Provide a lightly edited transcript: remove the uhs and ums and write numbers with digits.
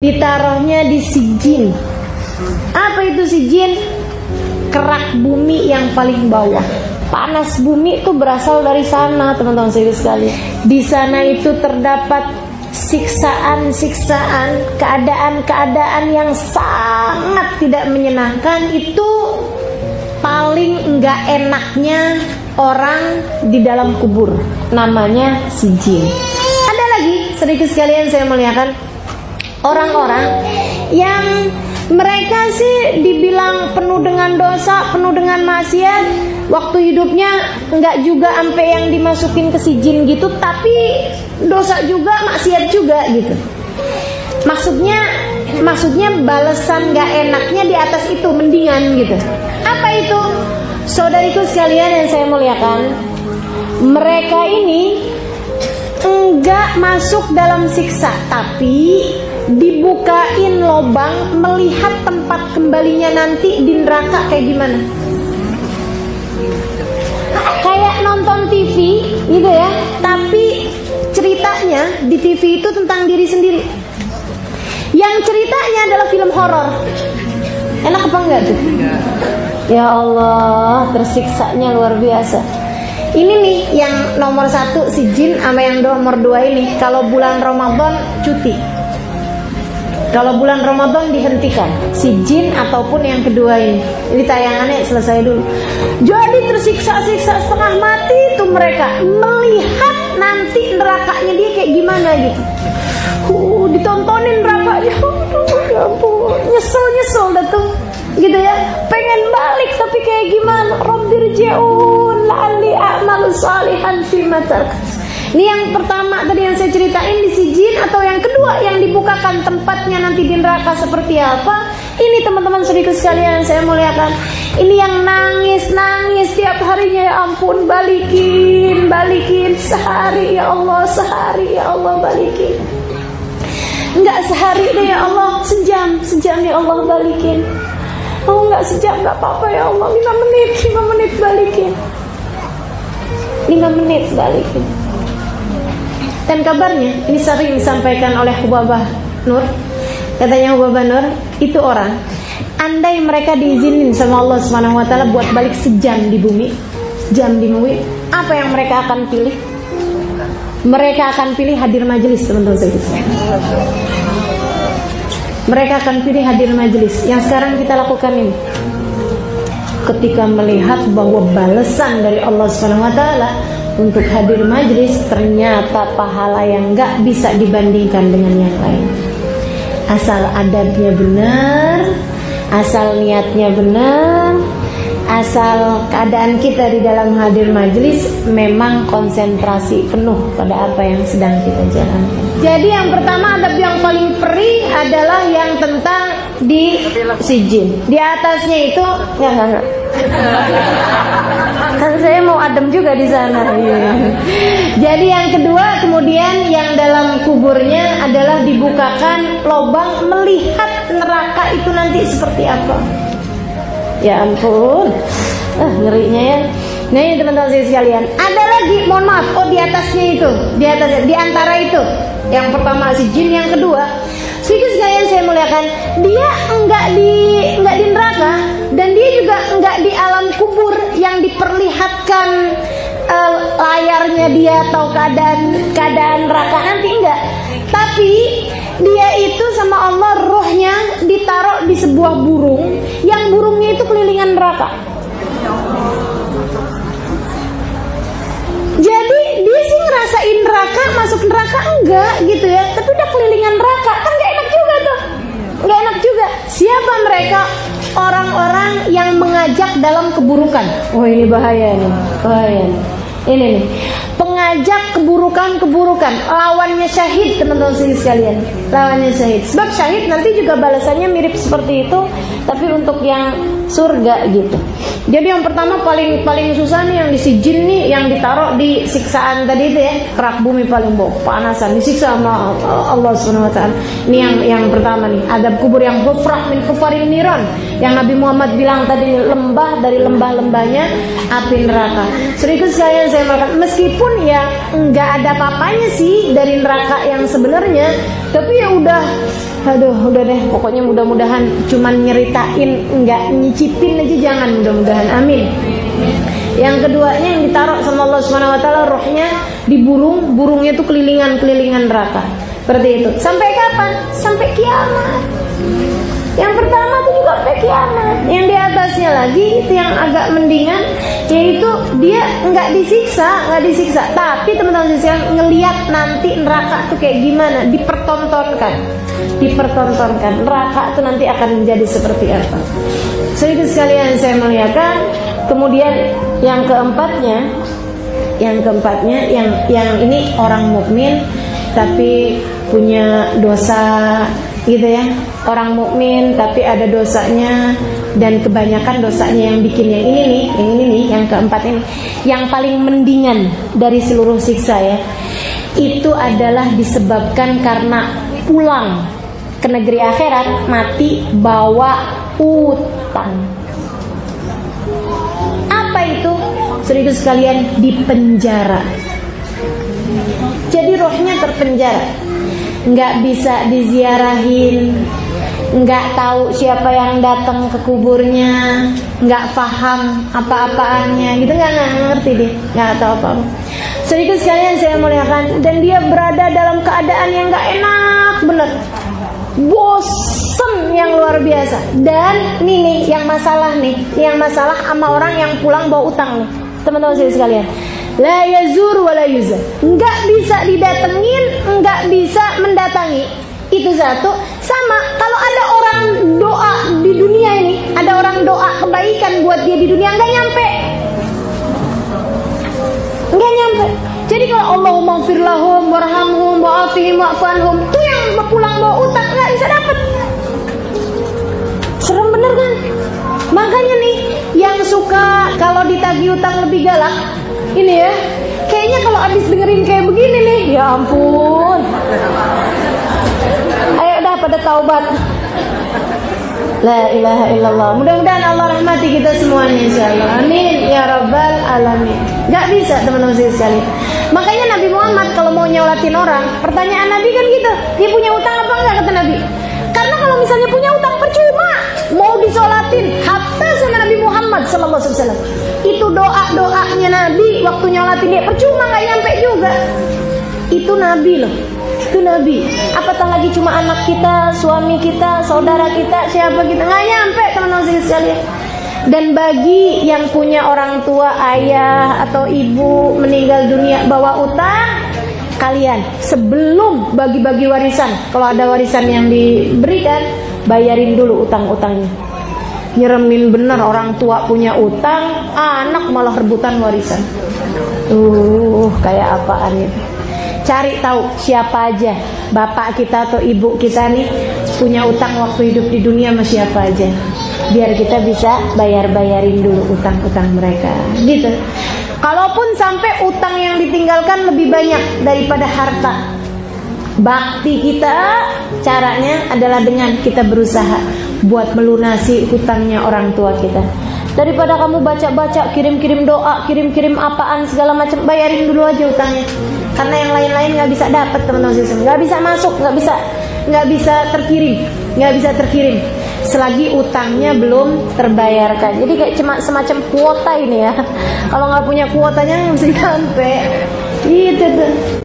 ditaruhnya di sijin. Apa itu sijin? Kerak bumi yang paling bawah. Panas bumi itu berasal dari sana, teman-teman sekalian. Di sana itu terdapat siksaan-siksaan, keadaan-keadaan yang sangat tidak menyenangkan. Itu paling enggak enaknya orang di dalam kubur, namanya sijin. Ada lagi sedikit sekalian saya melihatkan orang-orang yang mereka sih dibilang penuh dengan dosa, penuh dengan maksiat. Waktu hidupnya enggak juga sampai yang dimasukin ke sijin gitu, tapi dosa juga, maksiat juga gitu. Maksudnya balasan enggak enaknya di atas itu, mendingan gitu. Apa itu? Saudariku sekalian yang saya muliakan, mereka ini enggak masuk dalam siksa, tapi dibukain lobang melihat tempat kembalinya nanti di neraka kayak gimana. Kayak nonton TV gitu ya, tapi ceritanya di TV itu tentang diri sendiri. Yang ceritanya adalah film horor. Enak apa enggak tuh? Ya Allah, tersiksanya luar biasa. Ini nih yang nomor 1 si jin, sama yang nomor 2 ini kalau bulan Ramadan cuti. Kalau bulan Ramadan dihentikan, si jin ataupun yang kedua ini. Ini tayangannya selesai dulu. Jadi tersiksa-siksa setengah mati itu mereka melihat nanti nerakanya dia kayak gimana gitu. Ditontonin nerakanya, ya ampun, nyesel dah tuh. Gitu ya, pengen balik tapi kayak gimana? Rabbirji'un la'alli a'malu salihan fima tarak. Ini yang pertama tadi yang saya ceritain di sijin, atau yang kedua yang dibukakan tempatnya nanti di neraka seperti apa. Ini teman-teman saudaraku sekalian yang saya muliakan, ini yang nangis tiap harinya, ya ampun, balikin sehari ya Allah, balikin. Enggak sehari deh ya Allah, sejam ya Allah, balikin. Oh enggak sejam, enggak apa-apa ya Allah, 5 menit balikin. 5 menit balikin. Dan kabarnya ini sering disampaikan oleh Hubabah Nur. Katanya Hubabah Nur, itu orang, andai mereka diizinin sama Allah Subhanahu wa taala buat balik sejam di bumi, apa yang mereka akan pilih? Mereka akan pilih hadir majelis, teman-teman sekalian. Mereka akan pilih hadir majelis. Yang sekarang kita lakukan ini. Ketika melihat bahwa balasan dari Allah Subhanahu wa taala untuk hadir majelis ternyata pahala yang enggak bisa dibandingkan dengan yang lain. Asal adabnya benar, asal niatnya benar, asal keadaan kita di dalam hadir majelis memang konsentrasi penuh pada apa yang sedang kita jalankan. Jadi yang pertama, adab yang paling perih adalah yang tentang di sijin. Di atasnya itu enggak. Kan saya mau adem juga di sana. Jadi yang kedua, kemudian yang dalam kuburnya adalah dibukakan lubang melihat neraka itu nanti seperti apa. Ya ampun, ngerinya ya. Nah ini teman-teman sekalian, ada lagi, mohon maaf, di atasnya itu, di antara itu, yang pertama si jin, yang kedua, sedikit sekalian saya muliakan, dia enggak di neraka, dan dia juga enggak di alam kubur yang diperlihatkan layarnya dia atau keadaan neraka nanti, enggak. Tapi dia itu sama Allah rohnya ditaruh di sebuah burung, yang burungnya itu kelilingan neraka. Jadi dia sih ngerasain neraka, masuk neraka enggak gitu ya, tapi udah kelilingan neraka, kan gak enak juga tuh. Gak enak juga. Siapa mereka? Orang-orang yang mengajak dalam keburukan. Oh ini bahaya nih, bahaya nih. Ini nih, pengajak keburukan, lawannya syahid, teman-teman sekalian, lawannya syahid. Sebab syahid nanti juga balasannya mirip seperti itu, tapi untuk yang surga gitu. Jadi yang pertama paling susah nih yang di sijin nih, yang ditaruh di siksaan tadi itu ya, kerak bumi paling bawah, panasan, disiksa sama Allah Subhanahu wa taala. Ini yang pertama nih, adab kubur yang hufrah min kufarin niron, yang Nabi Muhammad bilang tadi, lembah dari lembah-lembahnya api neraka. Serius sekalian saya makan, meskipun ya nggak ada apa-apanya sih dari neraka yang sebenarnya, tapi ya udah deh, pokoknya mudah-mudahan cuman nyeritain, nggak nyicipin aja, jangan, mudah-mudahan, amin. Yang keduanya yang ditaruh sama Allah Subhanahu wa taala rohnya di burungnya tuh kelilingan neraka. Seperti itu. Sampai kapan? Sampai kiamat. Yang pertama tuh juga sampai kiamat. Yang di atasnya lagi itu yang agak mendingan, yaitu dia nggak disiksa, tapi teman-teman sekalian ngelihat nanti neraka tuh kayak gimana, dipertontonkan neraka tuh nanti akan menjadi seperti apa. Serius sekalian saya muliakan. Kemudian yang keempatnya yang ini orang mukmin tapi punya dosa gitu ya. Orang mukmin tapi ada dosanya, dan kebanyakan dosanya yang bikin yang ini nih, yang keempat ini, yang paling mendingan dari seluruh siksa ya, itu adalah disebabkan karena pulang ke negeri akhirat mati bawa utang. Apa itu? Serius sekalian, di penjara. Jadi rohnya terpenjara, nggak bisa diziarahin, nggak tahu siapa yang datang ke kuburnya, nggak paham apa-apaannya, gitu, nggak ngerti deh, nggak tahu apa-apa. Serius sekalian saya muliakan, dan dia berada dalam keadaan yang nggak enak bener, bosen yang luar biasa. Dan nih yang masalah sama orang yang pulang bawa utang nih, teman-teman saya sekalian. La yazur wa la yuzar, nggak bisa didatengin, nggak bisa mendatangi. Itu satu. Sama kalau ada orang doa di dunia ini, ada orang doa kebaikan buat dia di dunia, nggak nyampe. Jadi kalau Allahumma ighfir lahum warhamhum wa'afihim wa'fu tuh yang pulang bawa utang nggak bisa dapet. Serem bener kan? Makanya nih yang suka kalau ditagih utang lebih galak ini ya, kayaknya kalau abis dengerin kayak begini nih, ya ampun, ayo dah pada taubat. La ilaha illallah. Mudah-mudahan Allah rahmati kita semuanya insyaallah. Amin ya rabbal alamin. Gak bisa teman-teman sekalian. Makanya Nabi Muhammad kalau mau nyolatin orang, pertanyaan Nabi kan gitu, dia punya utang apa enggak, kata Nabi. Karena kalau misalnya punya utang percuma mau disolatin. Hatta sama Nabi Muhammad SAW, itu doanya Nabi waktu nyolatin dia percuma, nggak nyampe juga. Itu Nabi loh, itu Nabi. Apatah lagi cuma anak kita, suami kita, saudara kita, siapa kita, nggak nyampe teman-teman sekalian. Dan bagi yang punya orang tua, ayah atau ibu meninggal dunia bawa utang, kalian sebelum bagi-bagi warisan, kalau ada warisan yang diberikan, bayarin dulu utang-utangnya. Nyeremin bener, orang tua punya utang, anak malah rebutan warisan. Kayak apaan itu? Cari tahu siapa aja bapak kita atau ibu kita nih punya utang waktu hidup di dunia sama siapa aja, biar kita bisa bayarin dulu utang-utang mereka gitu. Kalaupun sampai utang yang ditinggalkan lebih banyak daripada harta, bakti kita caranya adalah dengan kita berusaha buat melunasi hutangnya orang tua kita. Daripada kamu baca-baca, kirim-kirim doa, kirim-kirim apaan segala macam, bayarin dulu aja utangnya. Karena yang lain-lain nggak bisa dapat teman-teman, nggak bisa masuk, nggak bisa terkirim selagi utangnya belum terbayarkan. Jadi kayak cuma semacam kuota ini ya. Kalau nggak punya kuotanya nggak bisa sampai. Gitu tuh.